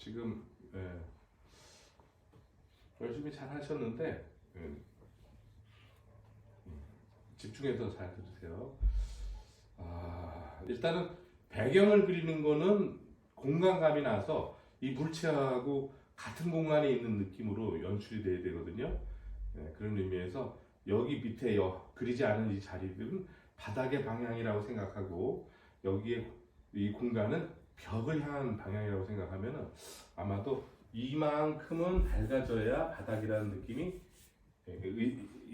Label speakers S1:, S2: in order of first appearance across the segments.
S1: 지금 열심히 잘 하셨는데 집중해서 잘 들으세요. 일단은 배경을 그리는 거는 공간감이 나서 이 물체하고 같은 공간에 있는 느낌으로 연출이 돼야 되거든요. 그런 의미에서 여기 밑에 그리지 않은 이 자리들은 바닥의 방향이라고 생각하고 여기에 이 공간은 벽을 향한 방향이라고 생각하면 아마도 이만큼은 밝아져야 바닥이라는 느낌이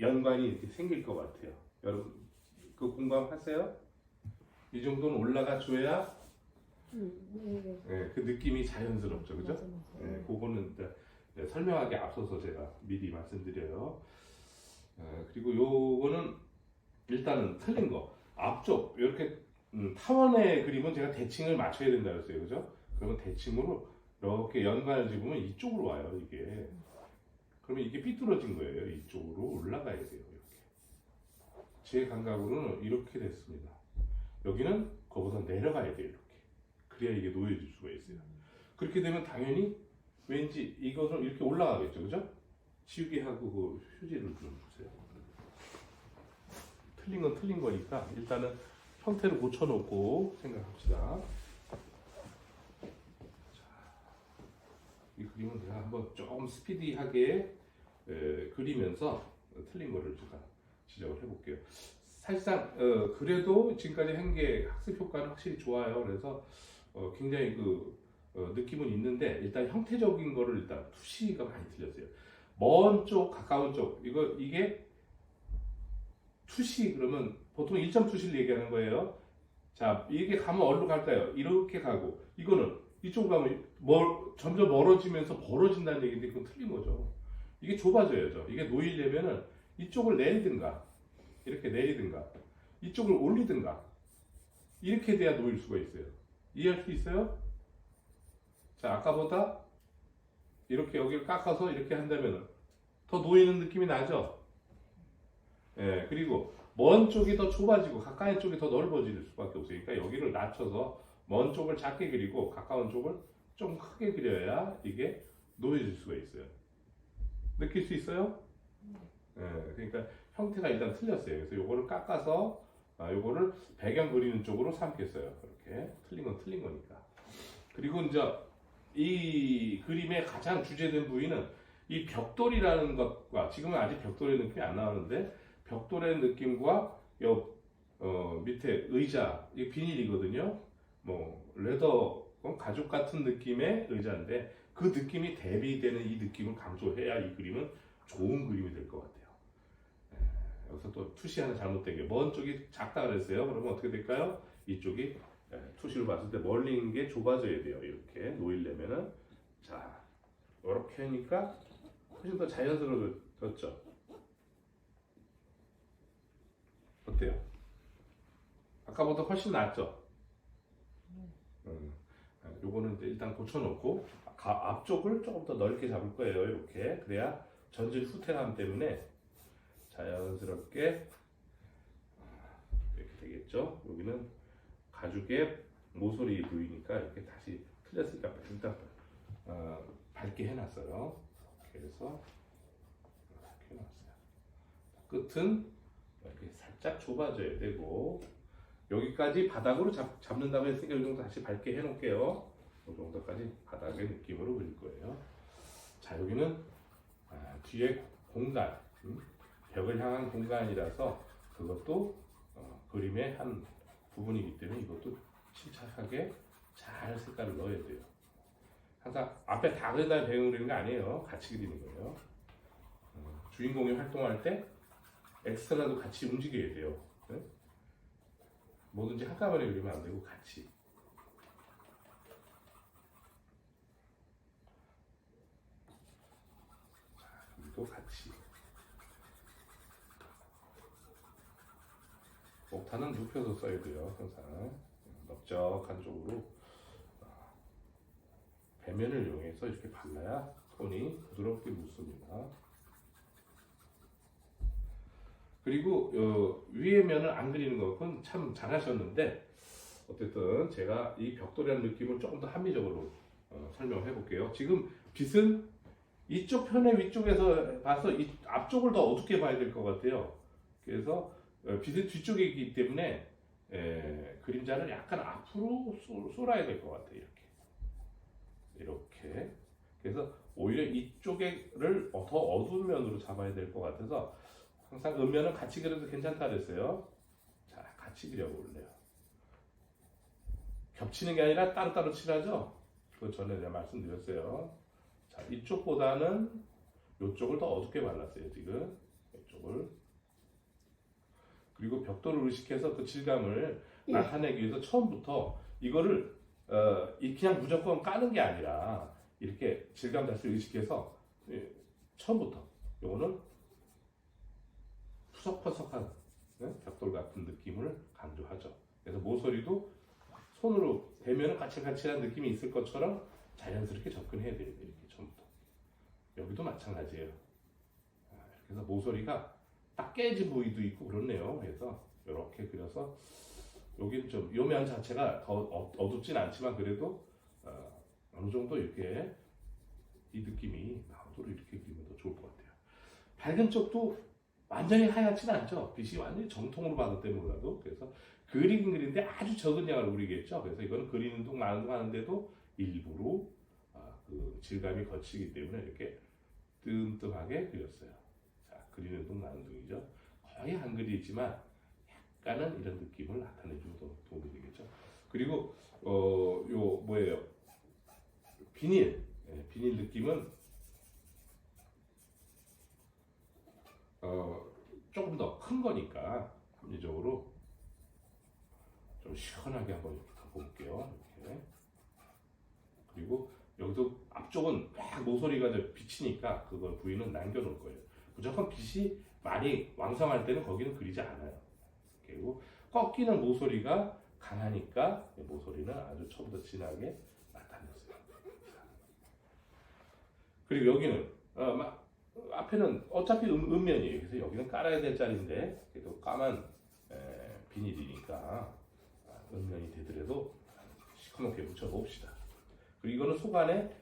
S1: 연관이 이렇게 생길 것 같아요. 여러분 그 공감하세요? 이 정도는 올라가 줘야 그 느낌이 자연스럽죠, 그죠?
S2: 맞아, 맞아.
S1: 그거는 설명하기 앞서서 제가 미리 말씀드려요. 그리고 요거는 일단은 틀린 거. 앞쪽 이렇게 타원의 그림은 제가 대칭을 맞춰야 된다 그랬어요, 그죠? 그러면 대칭으로 이렇게 연관을 집으면 이쪽으로 와요, 이게. 그러면 이게 삐뚤어진 거예요. 이쪽으로 올라가야 돼요, 이렇게. 제 감각으로는 이렇게 됐습니다. 여기는 거기서 내려가야 돼요, 이렇게. 그래야 이게 놓여질 수가 있어요. 그렇게 되면 당연히 왠지 이것은 이렇게 올라가겠죠, 그죠? 지우개 하고 그 휴지를 좀 주세요. 틀린 건 틀린 거니까 일단은 형태를 고쳐놓고 생각합시다. 이 그림은 제가 한번 조금 스피디하게 그리면서 틀린 거를 제가 지적을 해볼게요. 사실상 그래도 지금까지 한 게 학습 효과는 확실히 좋아요. 그래서 굉장히 느낌은 있는데 일단 형태적인 거를 일단 투시가 많이 틀렸어요. 먼 쪽, 가까운 쪽 이게 투시 그러면 보통 1점 투시를 얘기하는 거예요. 자, 이게 가면 어디로 갈까요? 이렇게 가고 이거는 이쪽으로 가면 점점 멀어지면서 벌어진다는 얘기인데 그건 틀린 거죠. 이게 좁아져야죠. 이게 놓이려면은 이쪽을 내리든가 이렇게 내리든가 이쪽을 올리든가 이렇게 돼야 놓일 수가 있어요. 이해할 수 있어요? 자, 아까보다 이렇게 여기를 깎아서 이렇게 한다면 더 놓이는 느낌이 나죠? 그리고 먼 쪽이 더 좁아지고 가까운 쪽이 더 넓어질 수밖에 없어요. 그러니까 여기를 낮춰서 먼 쪽을 작게 그리고 가까운 쪽을 좀 크게 그려야 이게 놓여질 수가 있어요. 느낄 수 있어요? 그러니까 형태가 일단 틀렸어요. 그래서 요거를 깎아서 요거를 배경 그리는 쪽으로 삼겠어요. 그렇게 틀린 건 틀린 거니까. 그리고 이제 이 그림의 가장 주제된 부위는 이 벽돌이라는 것과 지금은 아직 벽돌의 느낌이 안 나오는데 벽돌의 느낌과 밑에 의자 이 비닐이거든요. 뭐 레더 가죽 같은 느낌의 의자인데 그 느낌이 대비되는 이 느낌을 강조해야 이 그림은 좋은 그림이 될 것 같아요. 여기서 또 투시 하나 잘못된 게 먼 쪽이 작다 그랬어요. 그러면 어떻게 될까요? 이쪽이 투시로 봤을 때 멀리 있는 게 좁아져야 돼요. 이렇게 놓이려면은 자 이렇게 하니까 훨씬 더 자연스러워졌죠. 어때요? 아까보다 훨씬 낫죠? 요거는 이제 일단 고쳐놓고 앞쪽을 조금 더 넓게 잡을 거예요. 이렇게 그래야 전질 후퇴감 때문에 자연스럽게 이렇게 되겠죠. 여기는 가죽의 모서리 부위니까 이렇게 다시 틀렸으니까 일단 밝게 해놨어요. 그래서 이렇게 해놨어요. 끝은 이렇게 살짝 좁아져야 되고 여기까지 바닥으로 잡는다고 했으니까 이 정도 다시 밝게 해놓을게요. 이 정도까지 바닥의 느낌으로 그릴 거예요. 자, 여기는 뒤에 공간, 벽을 향한 공간이라서 그것도 그림의 한 부분이기 때문에 이것도 침착하게 잘 색깔을 넣어야 돼요. 항상 앞에 다 그린 다음에 배경 그리는 거 아니에요. 같이 그리는 거예요. 주인공이 활동할 때 엑스트라도 같이 움직여야 돼요. 네? 뭐든지 한꺼번에 그리면 안 되고 같이. 자, 여기도 같이. 목탄은 눕혀서 써야 돼요. 항상 넓적한 쪽으로 배면을 이용해서 이렇게 발라야 톤이 부드럽게 묻습니다. 그리고 위에 면을 안 그리는 것은 참 잘하셨는데 어쨌든 제가 이 벽돌이라는 느낌을 조금 더 합리적으로 설명해 볼게요. 지금 빛은 이쪽 편의 위쪽에서 봐서 이 앞쪽을 더 어둡게 봐야 될 것 같아요. 그래서 빛은 뒤쪽에 있기 때문에 그림자를 약간 앞으로 쏠아야 될 것 같아요. 이렇게. 그래서 오히려 이쪽에를 더 어두운 면으로 잡아야 될 것 같아서 항상 음면은 같이 그려도 괜찮다 그랬어요. 자, 같이 그려볼래요. 겹치는 게 아니라 따로따로 칠하죠. 그거 전에 내가 말씀드렸어요. 자, 이쪽보다는 이쪽을 더 어둡게 발랐어요. 지금 이쪽을. 그리고 벽돌을 의식해서 그 질감을 나타내기 위해서 처음부터 이거를 그냥 무조건 까는 게 아니라 이렇게 질감 자체를 의식해서 처음부터 요거는 푸석푸석한 벽돌 같은 느낌을 강조하죠. 그래서 모서리도 손으로 대면은 까칠까칠한 느낌이 있을 것처럼 자연스럽게 접근해야 돼요. 이렇게 처음부터. 여기도 마찬가지예요. 그래서 모서리가 딱 깨진 부위도 있고 그렇네요. 그래서 이렇게 그려서 여기는 좀 요면 자체가 더 어둡진 않지만 그래도 어느 정도 이렇게 이 느낌이 나오도록 이렇게 그리면 더 좋을 것 같아요. 밝은 쪽도 완전히 하얗진 않죠. 빛이 완전히 정통으로 받을 때 몰라도. 그래서 그리긴 그리는데 아주 적은 양을 그리겠죠. 그래서 이거는 그리는 둥 마는 둥 하는데도 일부러 그 질감이 거치기 때문에 이렇게 뜸뜸하게 그렸어요. 자, 그리는 둥 마는 둥이죠. 거의 한 그리지만 약간은 이런 느낌을 나타내주면 도움이 되겠죠. 그리고 요 뭐예요? 비닐 느낌은 조금 더 큰 거니까 합리적으로 좀 시원하게 한번 이렇게 볼게요. 이렇게. 그리고 여기도 앞쪽은 막 모서리가 비치니까 그거 부위는 남겨놓을 거예요. 무조건 빛이 많이 왕성할 때는 거기는 그리지 않아요. 그리고 꺾이는 모서리가 강하니까 모서리는 아주 처음부터 진하게 나타냈어요. 그리고 여기는 앞에는 어차피 음면이에요. 그래서 여기는 깔아야 될 자리인데 그래도 까만 비닐이니까 음면이 되더라도 시커멓게 묻혀봅시다. 그리고 이거는 속안에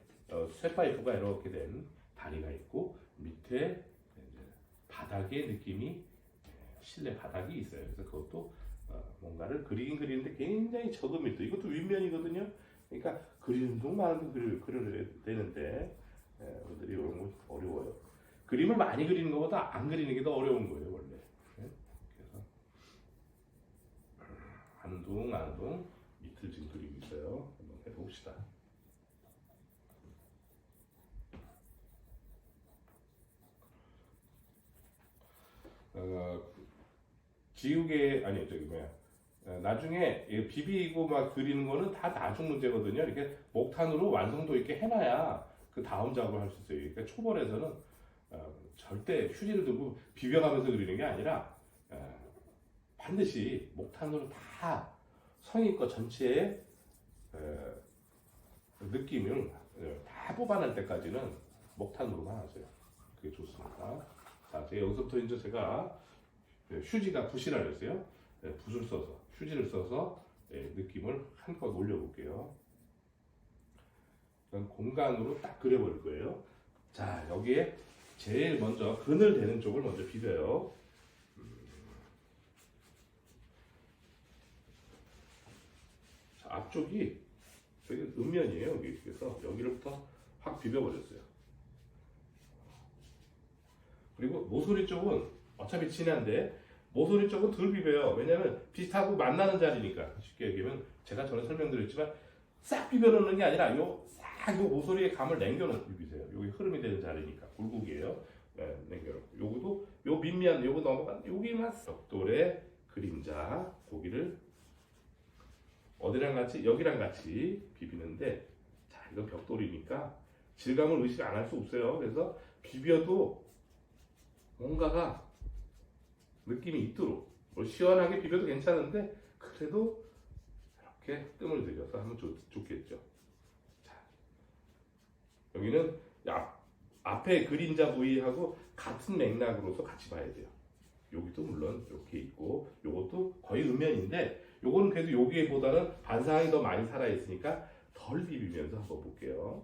S1: 쇠파이프가 이렇게 된 다리가 있고 밑에 바닥의 느낌이 실내 바닥이 있어요. 그래서 그것도 뭔가를 그리긴 그리는데 굉장히 적은 밀도. 이것도 윗면이거든요. 그러니까 그리는 둥 마는 둥 그려야 되는데 우리들이 이런 거 어려워요. 그림을 많이 그리는 것보다 안 그리는 게 더 어려운 거예요, 원래. 그래서 한 둥, 한 둥 밑을 지금 그리고 있어요. 한번 해봅시다. 지우개 아니 저기 뭐야 나중에 비비고 막 그리는 거는 다 나중 문제거든요. 이렇게 목탄으로 완성도 있게 해놔야 그 다음 작업을 할 수 있어요. 그러니까 초벌에서는 절대 휴지를 들고 비벼가면서 그리는 게 아니라 반드시 목탄으로 다 성의껏 전체의 느낌을 다 뽑아낼 때까지는 목탄으로만 하세요. 그게 좋습니다. 자, 여기서부터 이제 제가 휴지가 붓이라 그랬어요. 붓을 써서 휴지를 써서 느낌을 한껏 올려볼게요. 그럼 공간으로 딱 그려버릴 거예요. 자, 여기에 제일 먼저 그늘 되는 쪽을 먼저 비벼요. 자, 앞쪽이 저기 음면이에요. 여기. 그래서 여기로부터 확 비벼버렸어요. 그리고 모서리 쪽은 어차피 진한데 모서리 쪽은 덜 비벼요. 왜냐면 빛하고 만나는 자리니까. 쉽게 얘기하면 제가 전에 설명드렸지만 싹 비벼놓는 게 아니라 요 모서리에 감을 남겨놓고 비비세요. 여기 흐름이 되는 자리니까 굴곡이에요. 남겨놓고 요것도 요 밑면 요거 넘어간 여기만 벽돌의 그림자 고기를 어디랑 같이 여기랑 같이 비비는데 자 이건 벽돌이니까 질감을 의식 안 할 수 없어요. 그래서 비벼도 뭔가가 느낌이 있도록 시원하게 비벼도 괜찮은데 그래도 이렇게 뜸을 들여서 하면 좋겠죠. 자, 여기는 앞에 그림자 부위하고 같은 맥락으로서 같이 봐야 돼요. 여기도 물론 이렇게 있고 요것도 거의 음면인데 요거는 그래도 여기보다는 반사각이 더 많이 살아있으니까 더 덜 비비면서 한번 볼게요.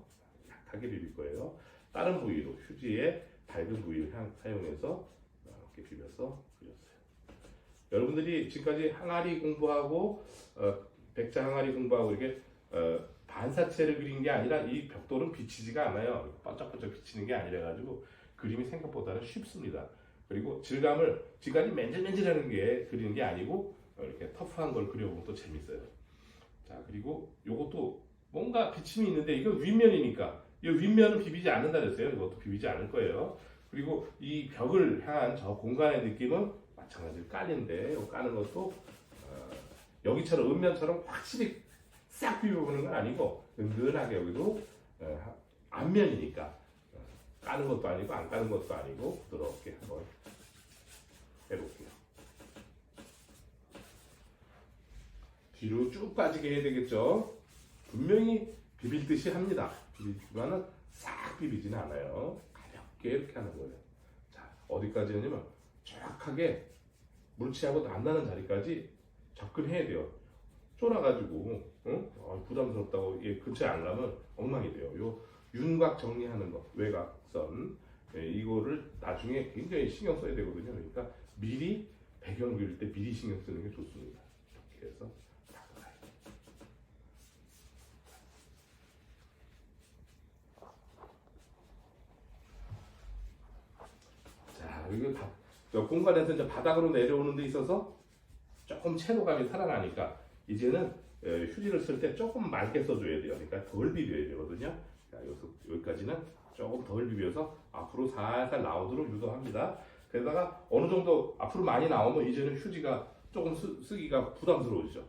S1: 약하게 비빌 거예요. 다른 부위로 휴지에 밝은 부위를 사용해서 이렇게 비벼서 그렸어요. 여러분들이 지금까지 항아리 공부하고 백자 항아리 공부하고 이렇게 반사체를 그린 게 아니라 이 벽돌은 비치지가 않아요. 반짝반짝 비치는 게 아니라 가지고 그림이 생각보다는 쉽습니다. 그리고 질감을 지금까지 맨질맨질하는 게 그리는 게 아니고 이렇게 터프한 걸 그려보면 또 재밌어요. 자, 그리고 요것도 뭔가 비침이 있는데 이거 윗면이니까 이 윗면은 비비지 않는다 그랬어요. 이것도 비비지 않을 거예요. 그리고 이 벽을 향한 저 공간의 느낌은 마찬가지로 깔인데 까는 것도 여기처럼 윗면처럼 확실히 싹 비벼보는 건 아니고 은근하게 여기도 앞면이니까 까는 것도 아니고 안 까는 것도 아니고 부드럽게 한번 해볼게요. 뒤로 쭉 빠지게 해야 되겠죠. 분명히 비빌 듯이 합니다. 비비지만은 싹 비비지는 않아요. 가볍게 이렇게 하는 거예요. 자, 어디까지 하냐면 정확하게 물치하고 안 나는 자리까지 접근해야 돼요. 쫄아가지고 부담스럽다고 근처에 안 가면 엉망이 돼요. 요 윤곽 정리하는 거, 외곽선 이거를 나중에 굉장히 신경 써야 되거든요. 그러니까 미리 배경 그릴 때 미리 신경 쓰는 게 좋습니다. 이렇게 해서 자, 이거 공간에서 이제 바닥으로 내려오는 데 있어서 조금 채도감이 살아나니까 이제는 휴지를 쓸 때 조금 맑게 써줘야 돼요. 그러니까 덜 비벼야 되거든요. 자, 여기까지는 조금 덜 비벼서 앞으로 살살 나오도록 유도합니다. 게다가 어느 정도 앞으로 많이 나오면 이제는 휴지가 조금 쓰기가 부담스러워지죠.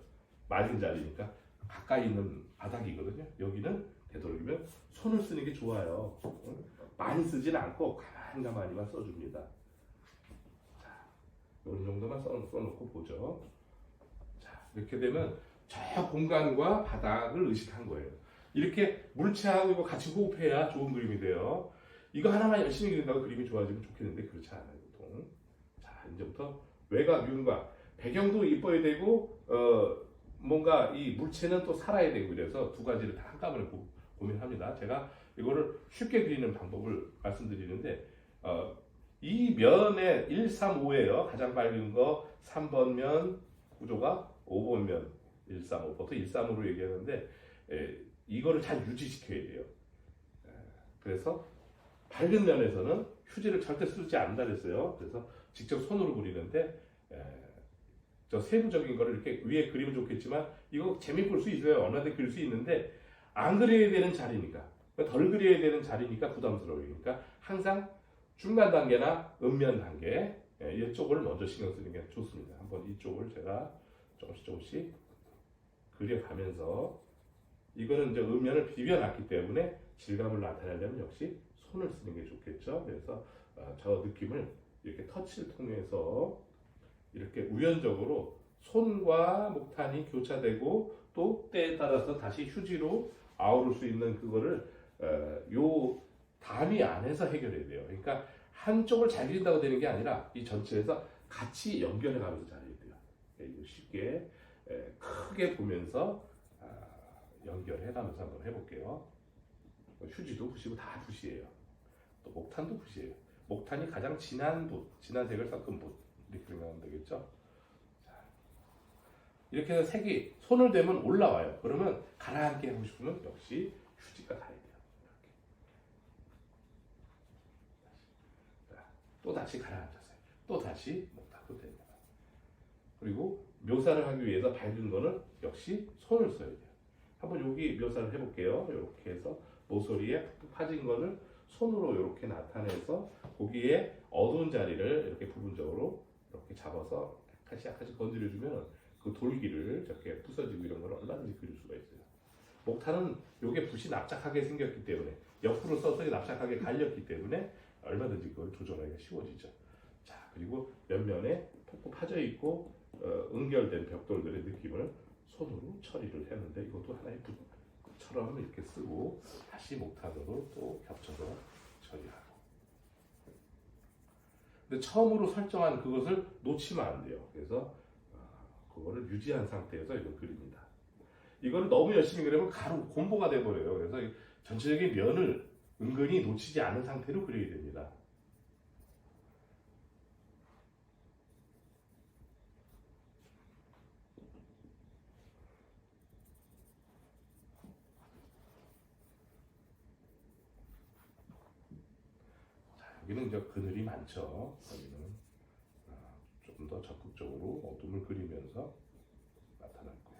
S1: 맑은 자리니까 가까이 있는 바닥이거든요. 여기는 되도록이면 손을 쓰는 게 좋아요. 많이 쓰진 않고 가만히만 써줍니다. 자, 어느 정도만 써놓고 보죠. 자, 이렇게 되면 저 공간과 바닥을 의식한 거예요. 이렇게 물체하고 이거 같이 호흡해야 좋은 그림이 돼요. 이거 하나만 열심히 그린다고 그림이 좋아지면 좋겠는데 그렇지 않아요, 보통. 자, 이제부터 외곽, 윤곽, 배경도 이뻐야 되고 뭔가 이 물체는 또 살아야 되고 그래서 두 가지를 다 한꺼번에 고민합니다. 제가 이거를 쉽게 그리는 방법을 말씀드리는데 이 면에 1, 3, 5예요. 가장 밝은 거 3번 면 구조가 5번 면 1, 3, 5. 보통 1, 3으로 얘기하는데 이거를 잘 유지시켜야 돼요. 그래서 밝은 면에서는 휴지를 절대 쓰지 않는다 그랬어요. 그래서 직접 손으로 그리는데 저 세부적인 거를 이렇게 위에 그리면 좋겠지만 이거 재밌게 볼 수 있어요. 얼마든지 그릴 수 있는데 안 그려야 되는 자리니까 덜 그려야 되는 자리니까 부담스러우니까 항상 중간 단계나 음면 단계 이쪽을 먼저 신경 쓰는 게 좋습니다. 한번 이쪽을 제가 조금씩 그려가면서 이거는 이제 음면을 비벼놨기 때문에 질감을 나타내려면 역시 손을 쓰는 게 좋겠죠. 그래서 저 느낌을 이렇게 터치를 통해서 이렇게 우연적으로 손과 목탄이 교차되고 또 때에 따라서 다시 휴지로 아우를 수 있는 그거를 요 단위 안에서 해결해야 돼요. 그러니까 한쪽을 잘 그린다고 되는 게 아니라 이 전체에서 같이 연결해 가면서 잘 해야 돼요. 이거 쉽게 크게 보면서 연결해 가면서 한번 해볼게요. 휴지도 붓이고 다 붓이에요. 또 목탄도 붓이에요. 목탄이 가장 진한 붓, 진한 색을 섞은 붓 이렇게 생각하면 되겠죠. 자, 이렇게 해서 색이 손을 대면 올라와요. 그러면 가라앉게 하고 싶으면 역시 휴지가 닿아야 돼요. 이렇게. 또 다시 가라앉았어요. 또 다시 목탄도 됩니다. 그리고 묘사를 하기 위해서 밝은 거는 역시 손을 써야 돼요. 한번 여기 묘사를 해볼게요. 이렇게 해서 모서리에 파진 거를 손으로 이렇게 나타내서 거기에 어두운 자리를 이렇게 부분적으로 이렇게 잡아서 약간씩 건드려주면 그 돌기를 이렇게 부서지고 이런 걸 얼마든지 그릴 수가 있어요. 목탄은 이게 붓이 납작하게 생겼기 때문에 옆으로 써서 납작하게 갈렸기 때문에 얼마든지 그걸 조절하기가 쉬워지죠. 자, 그리고 옆면에 푹푹 파져 있고 응결된 벽돌들의 느낌을 손으로 처리를 했는데 이것도 하나의 붓처럼 이렇게 쓰고 다시 목탄으로 또 겹쳐서 처리하고. 근데 처음으로 설정한 그것을 놓치면 안 돼요. 그래서 그거를 유지한 상태에서 이걸 그립니다. 이거를 너무 열심히 그리면 가루 곰보가 돼버려요. 그래서 전체적인 면을 은근히 놓치지 않은 상태로 그려야 됩니다. 여기는 이제 그늘이 많죠. 여기는 조금 더 적극적으로 어둠을 그리면서 나타날 거예요.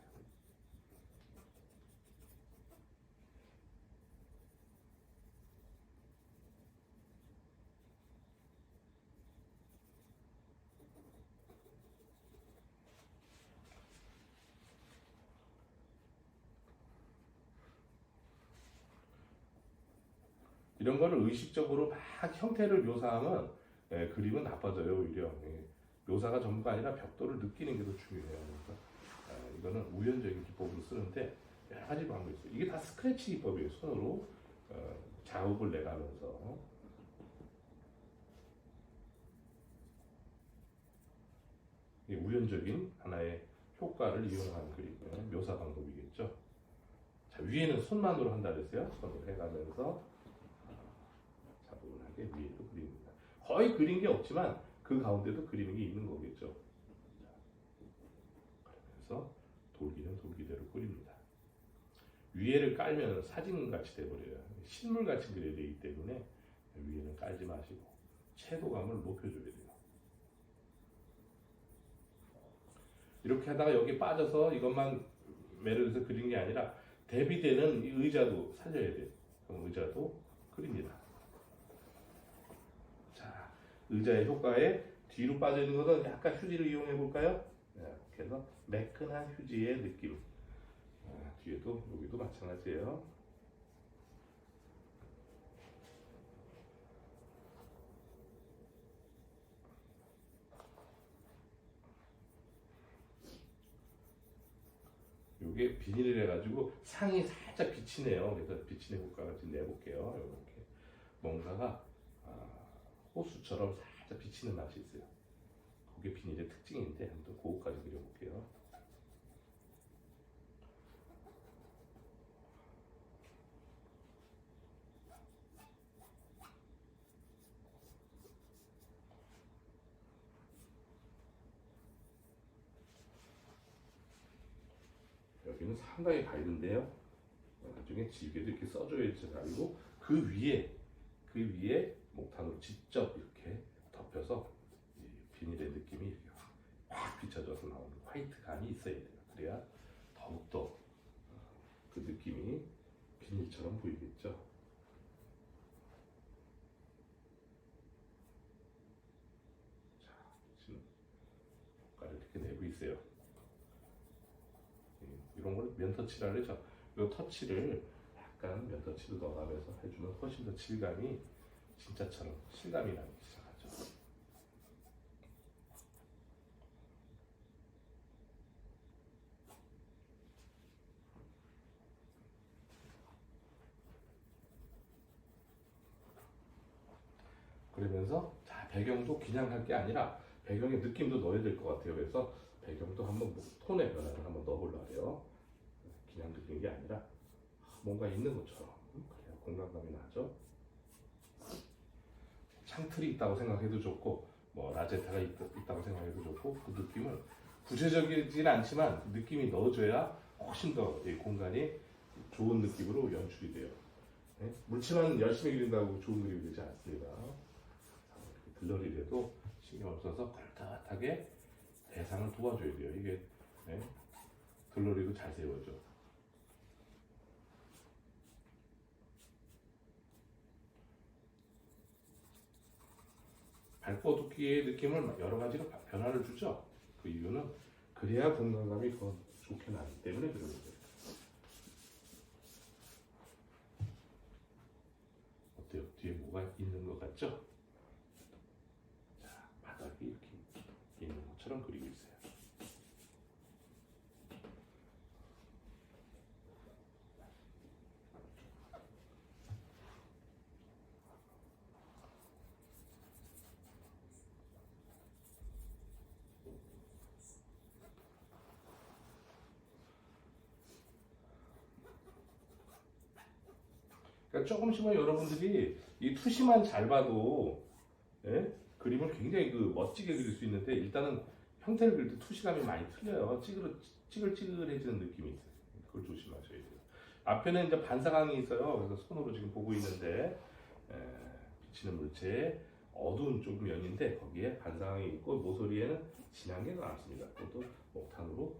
S1: 이런 거를 의식적으로 막 형태를 묘사하면 그림은 나빠져요. 오히려 묘사가 전부가 아니라 벽돌을 느끼는 게 더 중요해요. 그래서 이거는 우연적인 기법으로 쓰는데 여러 가지 방법이 있어요. 이게 다 스크래치 기법이에요. 손으로 자국을 내가면서 우연적인 하나의 효과를 이용하는 그림이에요. 묘사 방법이겠죠. 자, 위에는 손만으로 한다 그랬어요. 손으로 해가면서 차분하게 위에도 그립니다. 거의 그린 게 없지만 그 가운데도 그리는 게 있는 거겠죠. 그러면서 돌기는 돌기대로 그립니다. 위에를 깔면 사진같이 돼버려요. 실물같이 그려야 되기 때문에 위에는 깔지 마시고 채도감을 높여줘야 돼요. 이렇게 하다가 여기 빠져서 이것만 매를 해서 그린 게 아니라 대비되는 이 의자도 살려야 돼요. 그럼 의자도 그립니다. 자, 의자의 효과에 뒤로 빠져 있는 것은 약간 휴지를 이용해 볼까요? 그래서 매끈한 휴지의 느낌. 뒤에도 여기도 마찬가지예요. 이게 비닐을 해가지고 상이 살짝 비치네요. 그래서 비치는 효과가 좀 내볼게요. 이렇게 뭔가가 호수처럼 살짝 비치는 맛이 있어요. 그게 비닐의 특징인데 한번 그거까지 그려볼게요. 여기는 상당히 밝은데요. 나중에 집에도 이렇게 써줘야지 알고 그 위에 목탄으로 직접 이렇게 덮여서 비닐의 느낌이 이렇게 확 비춰져서 나오는 화이트감이 있어야 돼요. 그래야 더욱더 그 느낌이 비닐처럼 보이겠죠. 자, 지금 효과를 이렇게 내고 있어요. 이런 걸 면터치라 그러죠. 이 터치를 약간 면터치도 넣어가면서 해주면 훨씬 더 질감이 진짜처럼 실감이 나기 시작하죠. 그러면서 자, 배경도 그냥 할 게 아니라 배경의 느낌도 넣어야 될 것 같아요. 그래서 배경도 한번 톤의 변화를 한번 넣어보려고 해요. 그냥 그린 게 아니라 뭔가 있는 것처럼 그래야 공간감이 나죠. 창틀이 있다고 생각해도 좋고 뭐 라제타가 있다고 생각해도 좋고 그 느낌을 구체적이진 않지만 그 느낌이 넣어줘야 훨씬 더 이 공간이 좋은 느낌으로 연출이 돼요. 네? 물체만 열심히 그린다고 좋은 그림이 되지 않습니다. 글러리라도 신경을 써서 걸긋하게 대상을 도와줘야 돼요. 이게 네? 글러리도 잘 세워져. 밝고 어둡기의 느낌을 여러 가지로 변화를 주죠. 그 이유는 그래야 공간감이 더 좋게 나기 때문에 그런 거예요. 어때요? 뒤에 뭐가 있는 것 같죠? 자, 바닥이 이렇게 있는 것처럼 그리고 있어요. 그러니까 조금씩만 여러분들이 이 투시만 잘 봐도 예? 그림을 굉장히 그 멋지게 그릴 수 있는데 일단은 형태를 그릴 때 투시감이 많이 틀려요. 찌글찌글해지는 느낌이 있어요. 그걸 조심하셔야 돼요. 앞에는 이제 반사광이 있어요. 그래서 손으로 지금 보고 있는데 비치는 물체 어두운 쪽 면인데 거기에 반사광이 있고 모서리에는 진한 게 나왔습니다. 그것도 목탄으로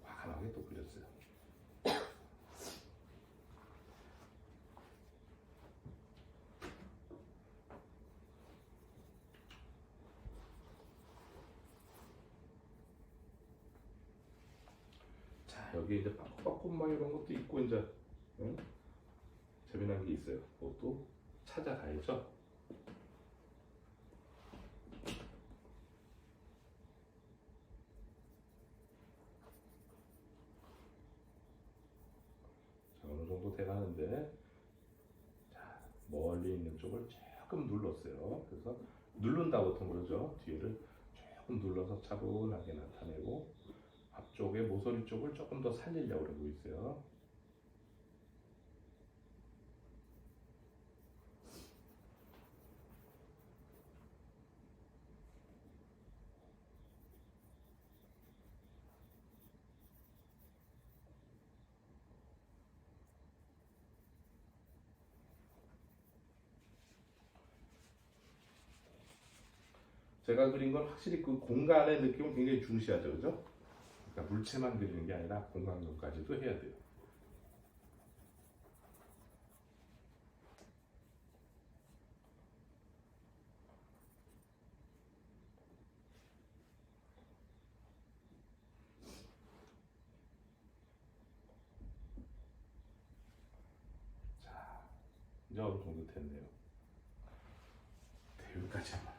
S1: 과감하게 또 그렸어요. 자, 여기 이제 빠꾸빠꾸 막 이런 것도 있고 이제 응? 재미난 게 있어요. 그것도 찾아가야죠. 자, 어느 정도 돼가는데 자, 멀리 있는 쪽을 조금 눌렀어요. 그래서 누른다고 보통 그러죠. 뒤를 조금 눌러서 차분하게 나타내고 앞쪽에 모서리 쪽을 조금 더 살리려고 그러고 있어요. 제가 그린 건 확실히 그 공간의 느낌을 굉장히 중시하죠, 그죠? 그러니까 물체만 그리는 게 아니라 공간감까지도 해야 돼요. 자, 이제 어느 정도 됐네요. 여기까지 한번.